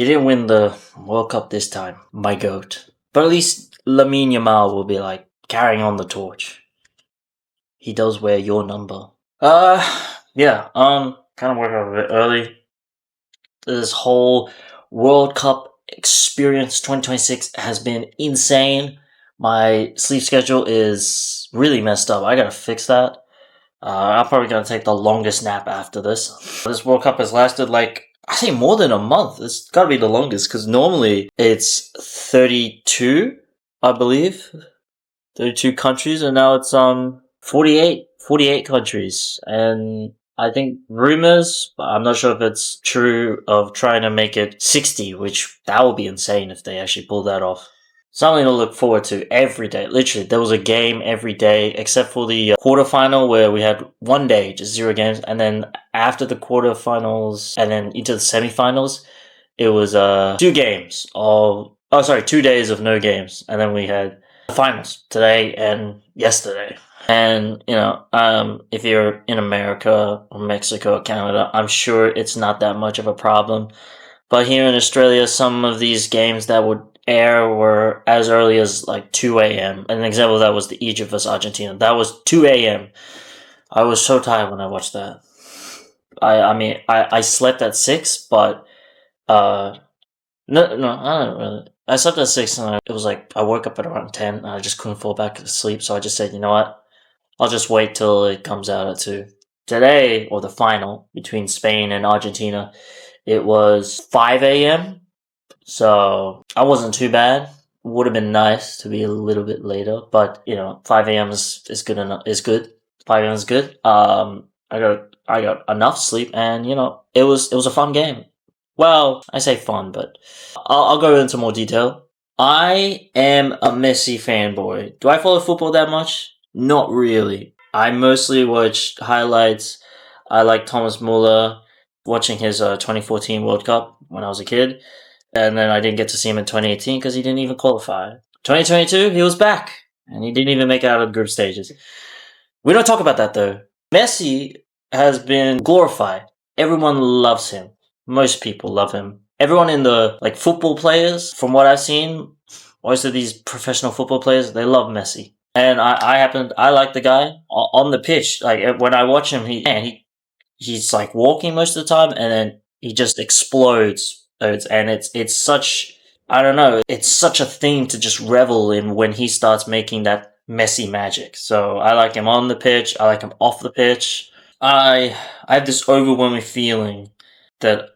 You didn't win the World Cup this time, my goat. But at least Lamine Yamal will be like carrying on the torch. He does wear your number. Kind of woke up a bit early. This whole World Cup experience 2026 has been insane. My sleep schedule is really messed up. I gotta fix that. I'm probably gonna take the longest nap after this. This World Cup has lasted like, I think, more than a month. It's gotta be the longest because normally it's 32, I believe. 32 countries, and now it's 48 countries. And I think rumors, but I'm not sure if it's true, of trying to make it 60, which that would be insane if they actually pulled that off. Something to look forward to every day. Literally, there was a game every day except for the quarterfinal where we had one day, just 0 games. And then after the quarterfinals and then into the semifinals, it was 2 games. 2 days of no games. And then we had the finals today and yesterday. And, if you're in America or Mexico or Canada, I'm sure it's not that much of a problem. But here in Australia, some of these games that would air were as early as like 2 a.m. An example of that was the Egypt vs Argentina. That was 2 a.m. I was so tired when I watched that. I slept at 6, but no, I don't really. I slept at 6 and it was like I woke up at around 10 and I just couldn't fall back to sleep. So I just said, you know what? I'll just wait till it comes out at 2. Today, or the final between Spain and Argentina, it was 5 a.m. So I wasn't too bad. Would have been nice to be a little bit later, but 5 a.m. is good enough. Is good. 5 a.m. is good. I got enough sleep, and it was a fun game. Well, I say fun, but I'll go into more detail. I am a Messi fanboy. Do I follow football that much? Not really. I mostly watch highlights. I like Thomas Muller, watching his 2014 World Cup when I was a kid. And then I didn't get to see him in 2018 because he didn't even qualify. 2022, he was back. And he didn't even make it out of the group stages. We don't talk about that though. Messi has been glorified. Everyone loves him. Most people love him. Everyone in the football players, from what I've seen, most of these professional football players, they love Messi. And I like the guy on the pitch. Like when I watch him, he's like walking most of the time, and then he just explodes. And it's such, I don't know, it's such a thing to just revel in when he starts making that Messi magic. So I like him on the pitch. I like him off the pitch. I have this overwhelming feeling that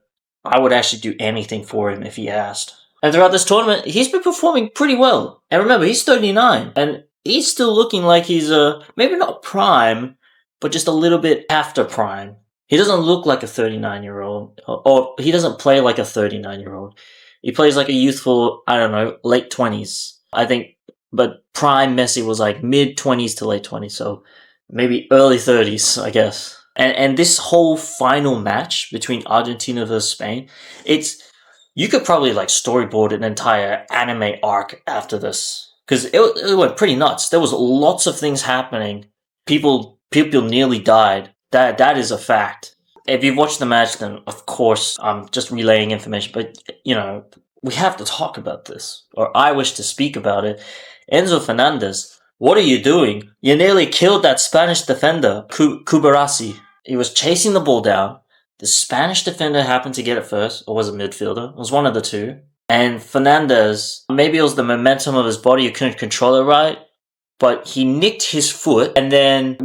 I would actually do anything for him if he asked. And throughout this tournament, he's been performing pretty well. And remember, he's 39, and he's still looking like he's maybe not prime, but just a little bit after prime. He doesn't look like a 39-year-old, or he doesn't play like a 39-year-old. He plays like a youthful, I don't know, late 20s, I think. But prime Messi was like mid 20s to late 20s, so maybe early 30s, I guess. And this whole final match between Argentina versus Spain, you could probably storyboard an entire anime arc after this, because it went pretty nuts. There was lots of things happening. People nearly died. That is a fact. If you've watched the match, then of course I'm just relaying information. But we have to talk about this, or I wish to speak about it. Enzo Fernandez, what are you doing? You nearly killed that Spanish defender, Kubarasi. He was chasing the ball down. The Spanish defender happened to get it first, or was it midfielder? It was one of the two. And Fernandez, maybe it was the momentum of his body, he couldn't control it right, but he nicked his foot, and then,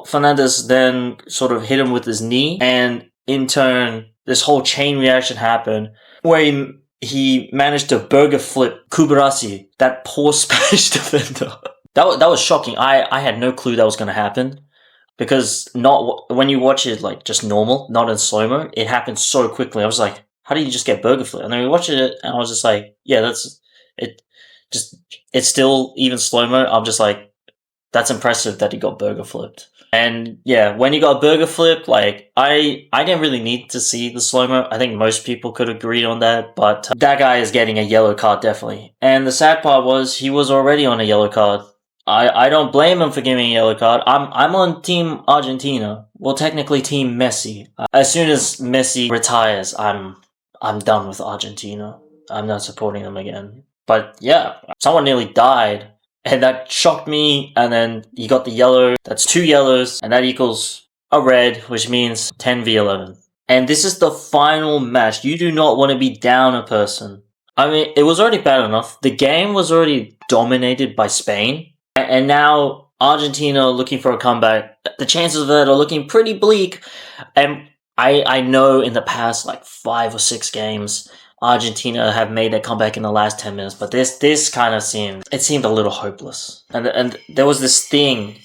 Fernandez then sort of hit him with his knee, and in turn, this whole chain reaction happened, where he managed to burger flip Kubarasi, that poor Spanish defender. That was shocking. I had no clue that was going to happen. Because when you watch it just normal, not in slow-mo, it happened so quickly. I was like, how did you just get burger flip? And then we watched it, and I was just like, yeah, that's it. It's still even slow-mo. I'm just like, that's impressive that he got burger flipped. And yeah, when he got burger flipped, I didn't really need to see the slow-mo. I think most people could agree on that, but that guy is getting a yellow card, definitely. And the sad part was, he was already on a yellow card. I don't blame him for giving a yellow card. I'm on Team Argentina. Well, technically Team Messi. As soon as Messi retires, I'm I'm done with Argentina. I'm not supporting them again. But yeah, someone nearly died, and that shocked me. And then you got the yellow. That's 2 yellows, and that equals a red, which means 10v11. And this is the final match. You do not want to be down a person. I mean, it was already bad enough. The game was already dominated by Spain, and now Argentina looking for a comeback. The chances of that are looking pretty bleak. And I know in the past like 5 or 6 games, Argentina have made their comeback in the last 10 minutes, but this kind of seemed a little hopeless. And there was this thing.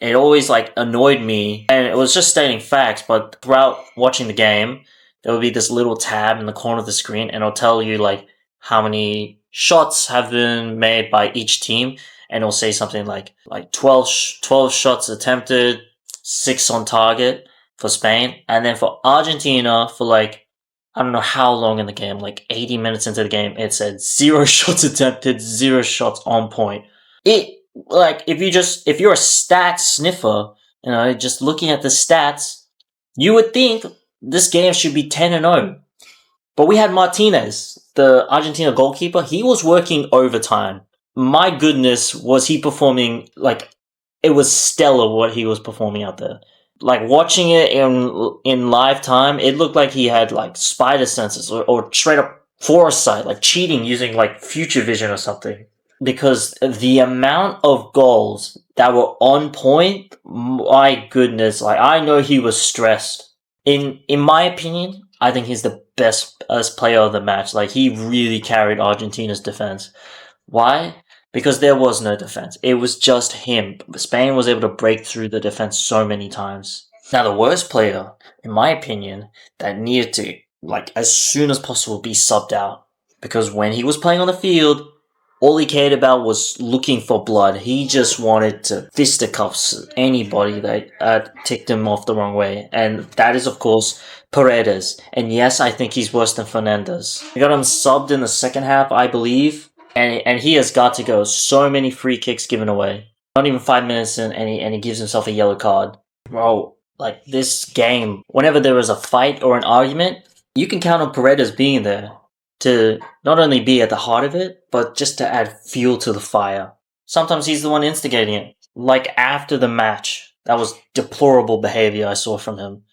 It always like annoyed me, and it was just stating facts. But throughout watching the game, there would be this little tab in the corner of the screen, and it'll tell you like how many shots have been made by each team, and it'll say something like 12 shots attempted, 6 on target for Spain, and then for Argentina, for like I don't know how long in the game, like 80 minutes into the game, it said 0 shots attempted, 0 shots on point. It like if you're a stats sniffer, just looking at the stats, you would think this game should be 10-0. But we had Martinez, the Argentina goalkeeper. He was working overtime. My goodness, was he performing like it was stellar what he was performing out there. Like watching it in live time, it looked like he had like spider senses or straight up foresight, like cheating using like future vision or something. Because the amount of goals that were on point, my goodness, like I know he was stressed. In my opinion, I think he's the best player of the match. Like he really carried Argentina's defense. Why? Because there was no defense. It was just him. Spain was able to break through the defense so many times. Now, the worst player, in my opinion, that needed to, like, as soon as possible be subbed out. Because when he was playing on the field, all he cared about was looking for blood. He just wanted to fisticuffs anybody that ticked him off the wrong way. And that is, of course, Paredes. And yes, I think he's worse than Fernandez. We got him subbed in the second half, I believe. And he has got to go. So many free kicks given away. Not even 5 minutes in, and he gives himself a yellow card. Bro, like this game, whenever there is a fight or an argument, you can count on Paredes being there to not only be at the heart of it, but just to add fuel to the fire. Sometimes he's the one instigating it. Like after the match, that was deplorable behavior I saw from him.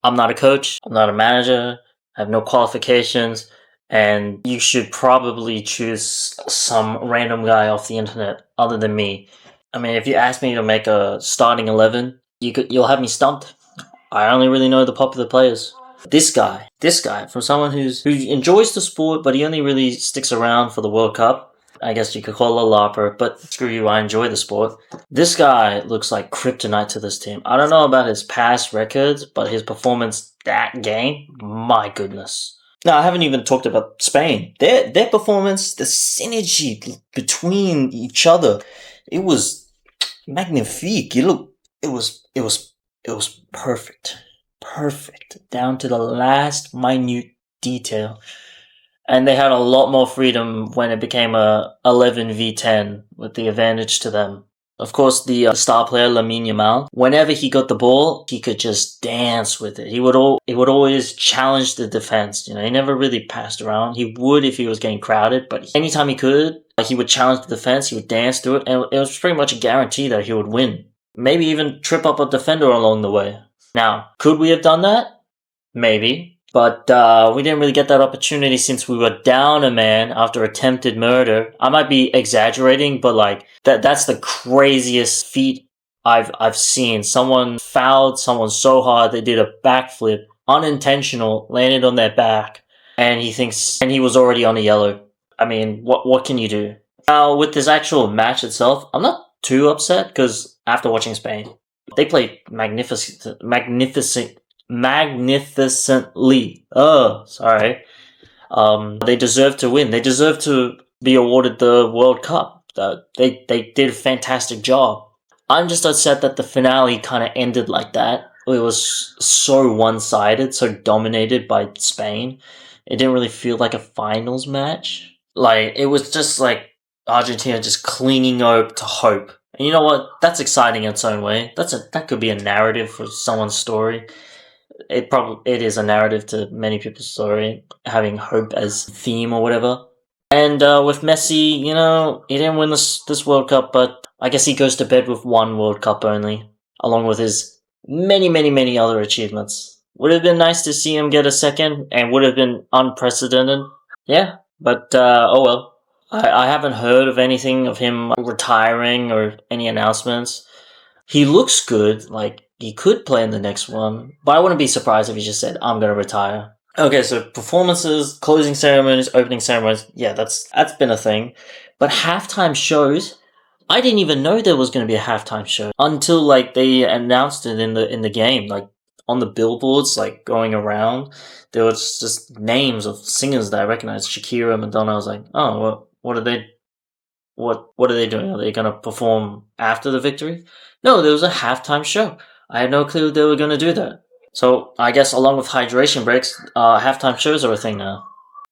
I'm not a coach. I'm not a manager. I have no qualifications. And you should probably choose some random guy off the internet other than me. I mean, if you ask me to make a starting 11, you'll have me stumped. I only really know the popular players. This guy, from someone who enjoys the sport, but he only really sticks around for the World Cup. I guess you could call it a LARPer, but screw you, I enjoy the sport. This guy looks like kryptonite to this team. I don't know about his past records, but his performance that game, my goodness. Now, I haven't even talked about Spain. Their performance, the synergy between each other, it was magnifique. It was perfect. Perfect. Down to the last minute detail. And they had a lot more freedom when it became a 11v10 with the advantage to them. Of course, the star player, Lamine Yamal, whenever he got the ball, he could just dance with it. He would always challenge the defense. He never really passed around. He would if he was getting crowded, but anytime he could, he would challenge the defense. He would dance through it, and it was pretty much a guarantee that he would win. Maybe even trip up a defender along the way. Now, could we have done that? Maybe. But we didn't really get that opportunity since we were down a man after attempted murder. I might be exaggerating, but like that's the craziest feat I've seen. Someone fouled someone so hard they did a backflip, unintentional, landed on their back, and he was already on a yellow. I mean, what can you do? Now with this actual match itself, I'm not too upset because after watching Spain, they played magnificently. Oh, sorry. They deserve to win. They deserve to be awarded the World Cup. They did a fantastic job. I'm just upset that the finale kind of ended like that. It was so one-sided, so dominated by Spain. It didn't really feel like a finals match. Like, it was just like Argentina just clinging up to hope. And you know what? That's exciting in its own way. That could be a narrative for someone's story. it is a narrative to many people's story, having hope as theme or whatever. And with Messi, he didn't win this World Cup, but I guess he goes to bed with one World Cup only, along with his many, many, many other achievements. Would have been nice to see him get a second, and would have been unprecedented. Yeah, but oh well. I haven't heard of anything of him retiring or any announcements. He looks good, like he could play in the next one, but I wouldn't be surprised if he just said, "I'm gonna retire." Okay, so performances, closing ceremonies, opening ceremonies, yeah, that's been a thing. But halftime shows, I didn't even know there was going to be a halftime show until like they announced it in the game, like on the billboards, like going around. There was just names of singers that I recognized, Shakira, Madonna. I was like, oh, what are they? What are they doing? Are they going to perform after the victory? No, there was a halftime show. I had no clue they were going to do that. So I guess along with hydration breaks, halftime shows are a thing now.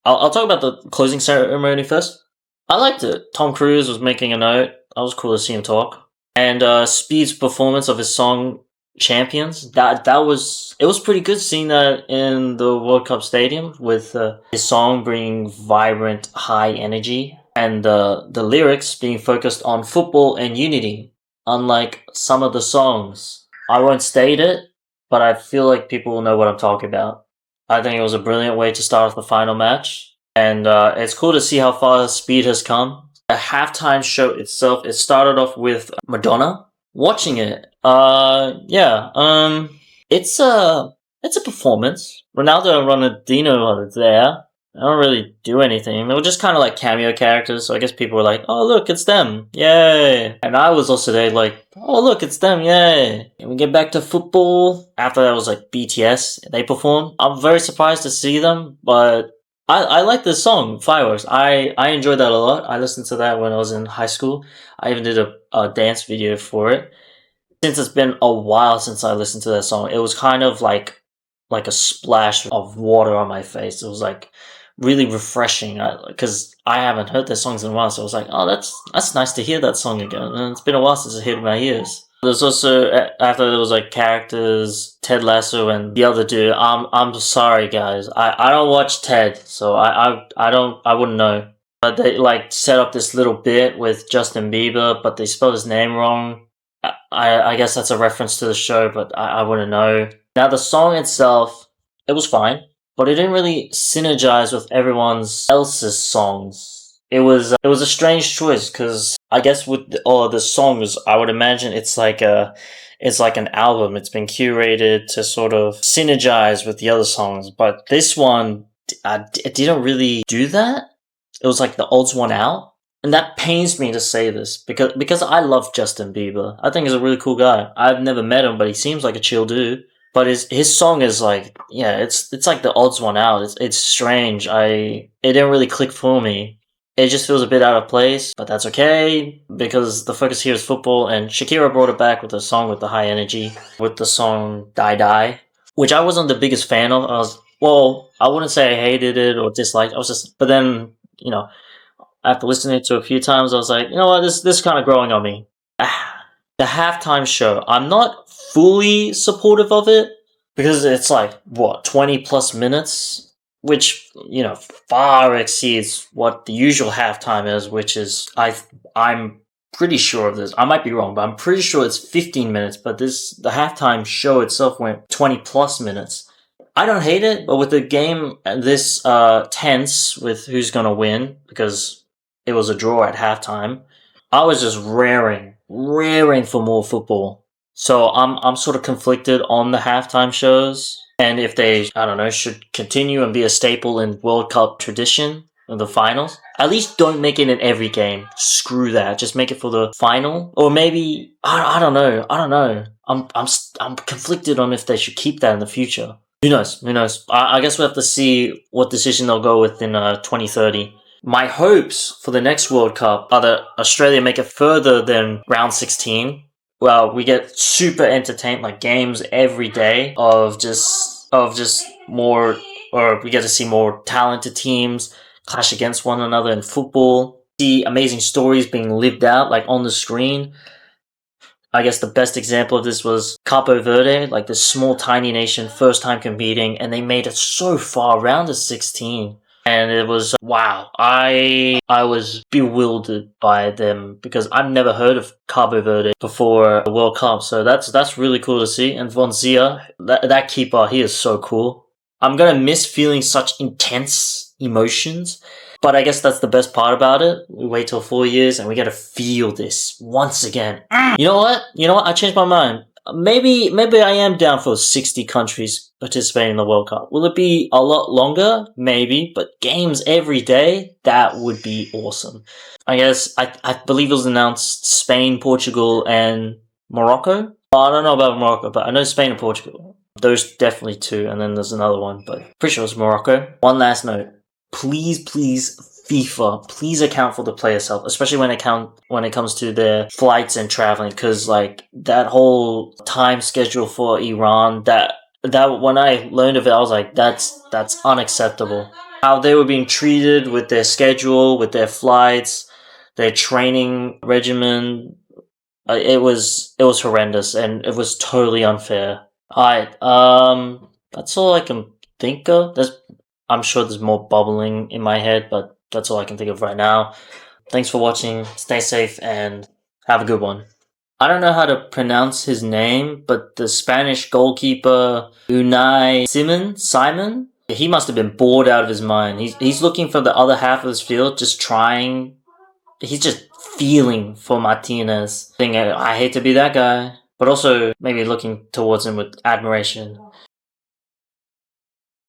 I'll talk about the closing ceremony first. I liked it. Tom Cruise was making a note. That was cool to see him talk. And Speed's performance of his song "Champions" that was it was pretty good seeing that in the World Cup stadium with his song bringing vibrant, high energy, and the lyrics being focused on football and unity. Unlike some of the songs, I won't state it, but I feel like people will know what I'm talking about. I think it was a brilliant way to start off the final match, and it's cool to see how far Speed has come. The halftime show itself, it started off with Madonna. Watching it, yeah, it's a performance. Ronaldo and Ronaldinho are there. They don't really do anything. They were just kind of like cameo characters, so I guess people were like, oh, look, it's them. Yay. And I was also there like, oh, look, it's them. Yay. And we get back to football. After that was like BTS. They performed. I'm very surprised to see them, but I like this song, Fireworks. I enjoyed that a lot. I listened to that when I was in high school. I even did a dance video for it. Since it's been a while since I listened to that song, it was kind of like a splash of water on my face. It was like really refreshing because I haven't heard their songs in a while. So I was like, oh, that's nice to hear that song again. And it's been a while since it hit my ears. There's also after there was like characters, Ted Lasso and the other dude. I'm sorry guys, I don't watch Ted, so I wouldn't know. But they like set up this little bit with Justin Bieber, but they spelled his name wrong. I guess that's a reference to the show, but I wouldn't know. Now the song itself, it was fine, but it didn't really synergize with everyone's else's songs. It was a strange choice because I guess with all the songs, I would imagine it's like an album. It's been curated to sort of synergize with the other songs, but this one it didn't really do that. It was like the odds one out. And that pains me to say this because I love Justin Bieber. I think he's a really cool guy. I've never met him, but he seems like a chill dude. But his song is like, yeah, it's like the odds one out. It's strange. It didn't really click for me. It just feels a bit out of place, but that's okay because the focus here is football. And Shakira brought it back with a song with the high energy, with the song "Die Die," which I wasn't the biggest fan of. I wouldn't say I hated it or disliked. But then after listening to it a few times, I was like, you know what, this is kind of growing on me. The halftime show, I'm not fully supportive of it because it's like what 20 plus minutes, which far exceeds what the usual halftime is, which is I'm pretty sure of this. I might be wrong, but I'm pretty sure it's 15 minutes. But the halftime show itself went 20 plus minutes. I don't hate it, but with the game this tense with who's gonna win because it was a draw at halftime, I was just raring for more football. So I'm sort of conflicted on the halftime shows, and if they I don't know should continue and be a staple in World Cup tradition in the finals. At least don't make it in every game. Screw that. Just make it for the final, or maybe I don't know. I don't know. I'm conflicted on if they should keep that in the future. Who knows? Who knows? I guess we'll have to see what decision they'll go with in 2030. My hopes for the next World Cup are that Australia make it further than round 16. Well, we get super entertained, like games every day of just more, or we get to see more talented teams clash against one another in football. See amazing stories being lived out, like on the screen. I guess the best example of this was Capo Verde, like this small tiny nation, first time competing, and they made it so far, round of 16. And it was wow. I was bewildered by them because I've never heard of Cabo Verde before the World Cup. So that's really cool to see. And Von Zia, that keeper, he is so cool. I'm gonna miss feeling such intense emotions, but I guess that's the best part about it. We wait till 4 years and we get to feel this once again. You know what? You know what? I changed my mind. Maybe I am down for 60 countries participating in the World Cup. Will it be a lot longer? Maybe, but games every day, that would be awesome. I guess I believe it was announced Spain, Portugal, and Morocco. Well, I don't know about Morocco, but I know Spain and Portugal. Those definitely two, and then there's another one, but pretty sure it's Morocco. One last note. Please, FIFA, please account for the players' health, especially when it comes to their flights and traveling, because like that whole time schedule for Iran, that when I learned of it, I was like, that's unacceptable. How they were being treated with their schedule, with their flights, their training regimen, it was horrendous, and it was totally unfair. Alright, that's all I can think of. I'm sure there's more bubbling in my head, but that's all I can think of right now. Thanks for watching. Stay safe and have a good one. I don't know how to pronounce his name, but the Spanish goalkeeper Unai Simon, he must have been bored out of his mind. He's looking for the other half of his field, just trying. He's just feeling for Martinez. Thinking, I hate to be that guy, but also maybe looking towards him with admiration.